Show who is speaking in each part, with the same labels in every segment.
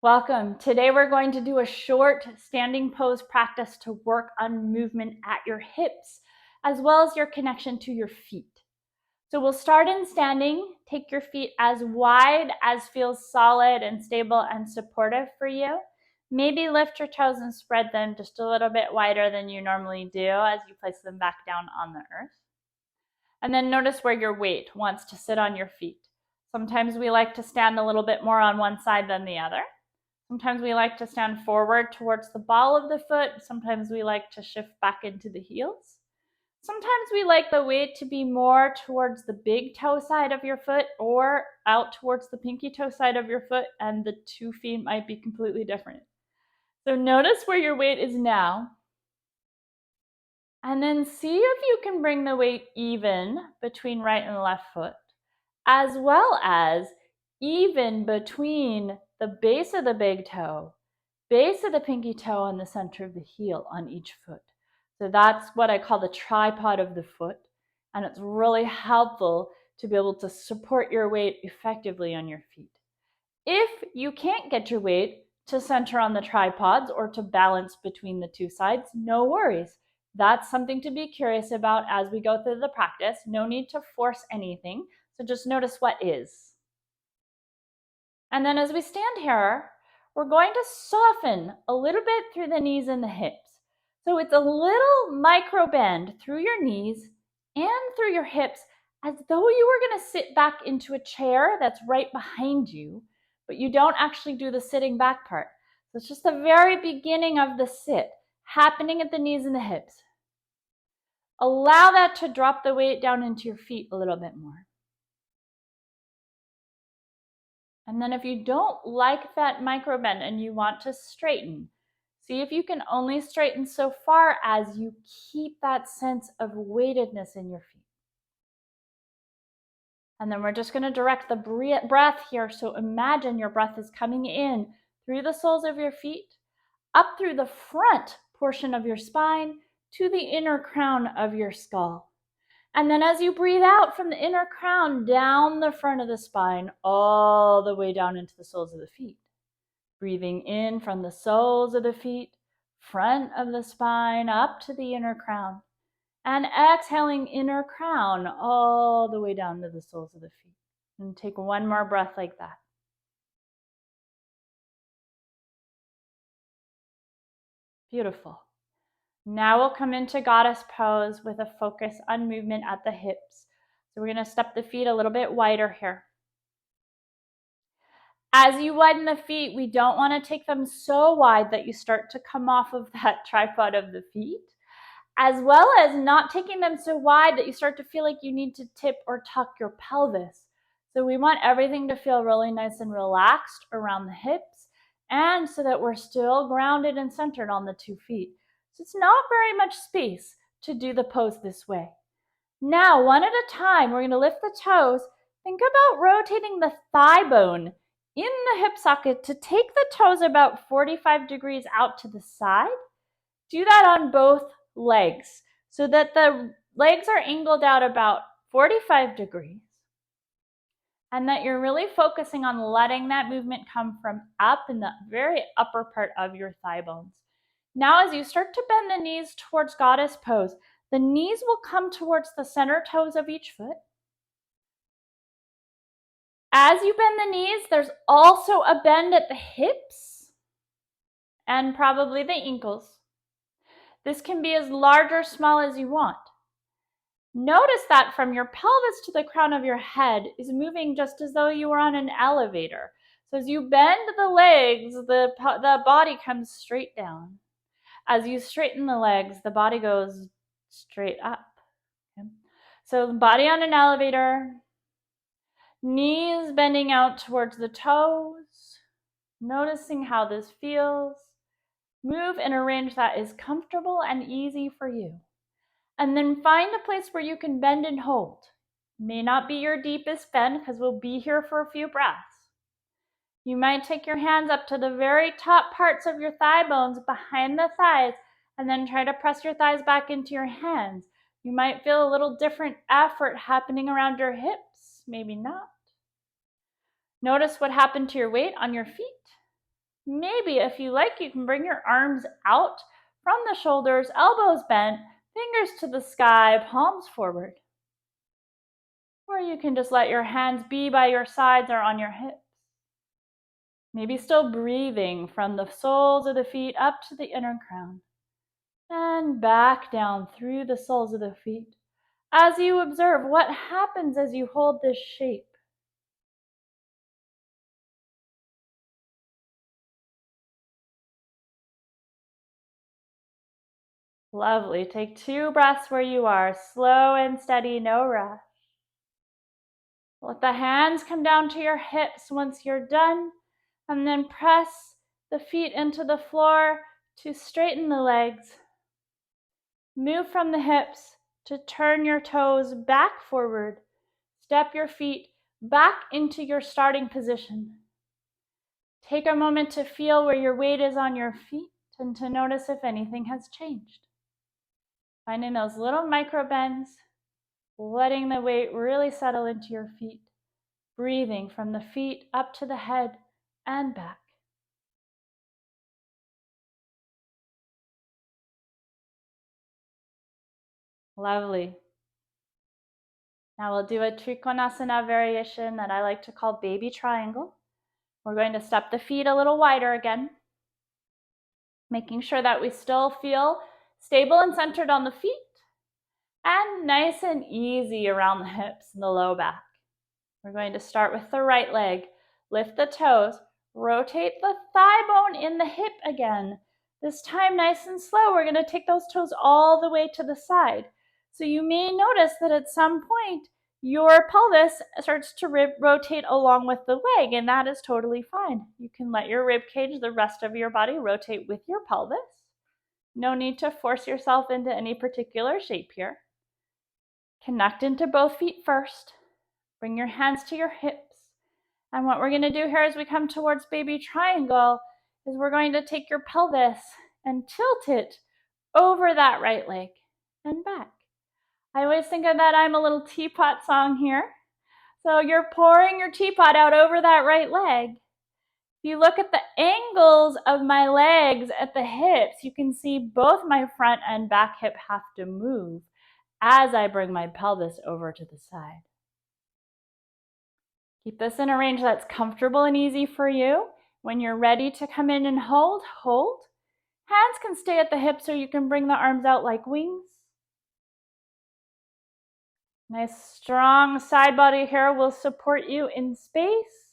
Speaker 1: Welcome. Today we're going to do a short standing pose practice to work on movement at your hips, as well as your connection to your feet. So we'll start in standing. Take your feet as wide as feels solid and stable and supportive for you. Maybe lift your toes and spread them just a little bit wider than you normally do as you place them back down on the earth. And then notice where your weight wants to sit on your feet. Sometimes we like to stand a little bit more on one side than the other. Sometimes we like to stand forward towards the ball of the foot. Sometimes we like to shift back into the heels. Sometimes we like the weight to be more towards the big toe side of your foot or out towards the pinky toe side of your foot, and the 2 feet might be completely different. So notice where your weight is now. And then see if you can bring the weight even between right and left foot, as well as even between the base of the big toe, base of the pinky toe, and the center of the heel on each foot. So that's what I call the tripod of the foot. And it's really helpful to be able to support your weight effectively on your feet. If you can't get your weight to center on the tripods or to balance between the two sides, no worries. That's something to be curious about as we go through the practice. No need to force anything. So just notice what is. And then as we stand here, we're going to soften a little bit through the knees and the hips. So it's a little micro bend through your knees and through your hips, as though you were going to sit back into a chair that's right behind you, but you don't actually do the sitting back part. So it's just the very beginning of the sit happening at the knees and the hips. Allow that to drop the weight down into your feet a little bit more. And then if you don't like that micro bend and you want to straighten, see if you can only straighten so far as you keep that sense of weightedness in your feet. And then we're just going to direct the breath here. So imagine your breath is coming in through the soles of your feet, up through the front portion of your spine to the inner crown of your skull. And then as you breathe out from the inner crown, down the front of the spine, all the way down into the soles of the feet. Breathing in from the soles of the feet, front of the spine, up to the inner crown. And exhaling inner crown all the way down to the soles of the feet. And take one more breath like that. Beautiful. Now we'll come into goddess pose with a focus on movement at the hips. So we're going to step the feet a little bit wider here. As you widen the feet, we don't want to take them so wide that you start to come off of that tripod of the feet, as well as not taking them so wide that you start to feel like you need to tip or tuck your pelvis. So we want everything to feel really nice and relaxed around the hips, and so that we're still grounded and centered on the 2 feet. So it's not very much space to do the pose this way. Now, one at a time, we're going to lift the toes. Think about rotating the thigh bone in the hip socket to take the toes about 45 degrees out to the side. Do that on both legs so that the legs are angled out about 45 degrees, and that you're really focusing on letting that movement come from up in the very upper part of your thigh bones. Now, as you start to bend the knees towards goddess pose, the knees will come towards the center toes of each foot. As you bend the knees, there's also a bend at the hips and probably the ankles. This can be as large or small as you want. Notice that from your pelvis to the crown of your head is moving just as though you were on an elevator. So as you bend the legs, the body comes straight down. As you straighten the legs, the body goes straight up. Okay? So the body on an elevator, knees bending out towards the toes, noticing how this feels. Move in a range that is comfortable and easy for you. And then find a place where you can bend and hold. May not be your deepest bend because we'll be here for a few breaths. You might take your hands up to the very top parts of your thigh bones behind the thighs and then try to press your thighs back into your hands. You might feel a little different effort happening around your hips, maybe not. Notice what happened to your weight on your feet. Maybe if you like, you can bring your arms out from the shoulders, elbows bent, fingers to the sky, palms forward. Or you can just let your hands be by your sides or on your hips. Maybe still breathing from the soles of the feet up to the inner crown. And back down through the soles of the feet as you observe what happens as you hold this shape. Lovely. Take 2 breaths where you are, slow and steady, no rush. Let the hands come down to your hips once you're done, and then press the feet into the floor to straighten the legs. Move from the hips to turn your toes back forward. Step your feet back into your starting position. Take a moment to feel where your weight is on your feet and to notice if anything has changed. Finding those little micro bends, letting the weight really settle into your feet, breathing from the feet up to the head and back. Lovely. Now we'll do a Trikonasana variation that I like to call baby triangle. We're going to step the feet a little wider again, making sure that we still feel stable and centered on the feet, and nice and easy around the hips and the low back. We're going to start with the right leg. Lift the toes, rotate the thigh bone in the hip again. This time nice and slow, we're going to take those toes all the way to the side. So you may notice that at some point, your pelvis starts to rotate along with the leg, and that is totally fine. You can let your rib cage, the rest of your body, rotate with your pelvis. No need to force yourself into any particular shape here. Connect into both feet first. Bring your hands to your hips. And what we're going to do here as we come towards baby triangle is we're going to take your pelvis and tilt it over that right leg and back. I always think of that I'm a little teapot song here. So you're pouring your teapot out over that right leg. If you look at the angles of my legs at the hips, you can see both my front and back hip have to move as I bring my pelvis over to the side. Keep this in a range that's comfortable and easy for you. When you're ready to come in and hold, hold. Hands can stay at the hips or you can bring the arms out like wings. Nice strong side body here will support you in space.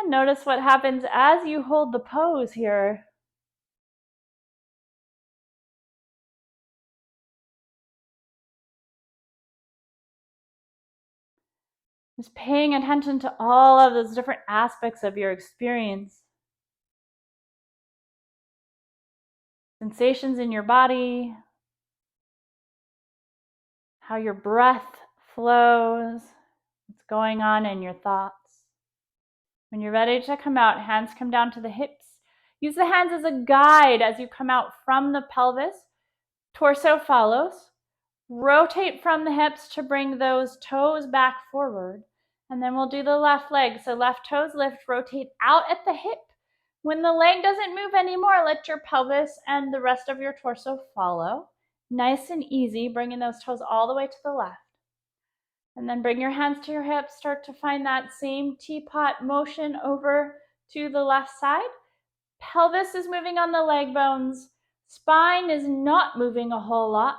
Speaker 1: And notice what happens as you hold the pose here. Just paying attention to all of those different aspects of your experience. Sensations in your body, how your breath flows, what's going on in your thoughts. When you're ready to come out, hands come down to the hips. Use the hands as a guide as you come out from the pelvis. Torso follows. Rotate from the hips to bring those toes back forward. And then we'll do the left leg. So left toes lift, rotate out at the hip. When the leg doesn't move anymore, let your pelvis and the rest of your torso follow. Nice and easy, bringing those toes all the way to the left. And then bring your hands to your hips. Start to find that same teapot motion over to the left side. Pelvis is moving on the leg bones. Spine is not moving a whole lot.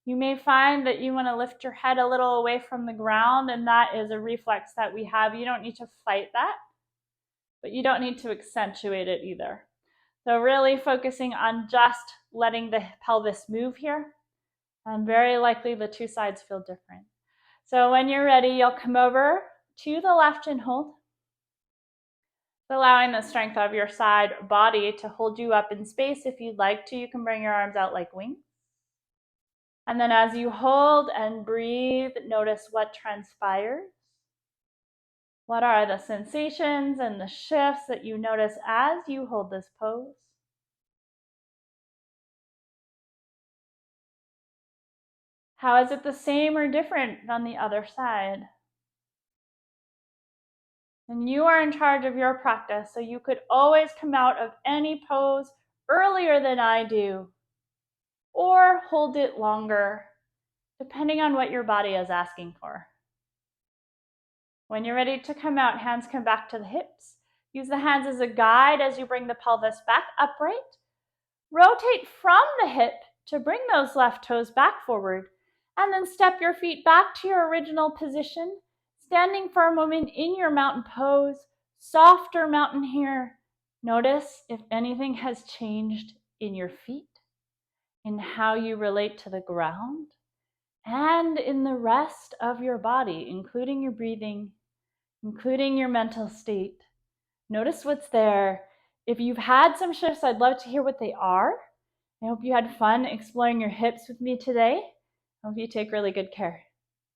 Speaker 1: You may find that you want to lift your head a little away from the ground, and that is a reflex that we have. You don't need to fight that, but you don't need to accentuate it either. So really focusing on just letting the pelvis move here, and very likely the two sides feel different. So when you're ready, you'll come over to the left and hold, allowing the strength of your side body to hold you up in space. If you'd like to, you can bring your arms out like wings. And then as you hold and breathe, notice what transpires. What are the sensations and the shifts that you notice as you hold this pose? How is it the same or different on the other side? And you are in charge of your practice, so you could always come out of any pose earlier than I do, or hold it longer, depending on what your body is asking for. When you're ready to come out, hands come back to the hips. Use the hands as a guide as you bring the pelvis back upright. Rotate from the hip to bring those left toes back forward, and then step your feet back to your original position, standing for a moment in your mountain pose, softer mountain here. Notice if anything has changed in your feet, in how you relate to the ground, and in the rest of your body, including your breathing, including your mental state. Notice what's there. If you've had some shifts, I'd love to hear what they are. I hope you had fun exploring your hips with me today. I hope you take really good care.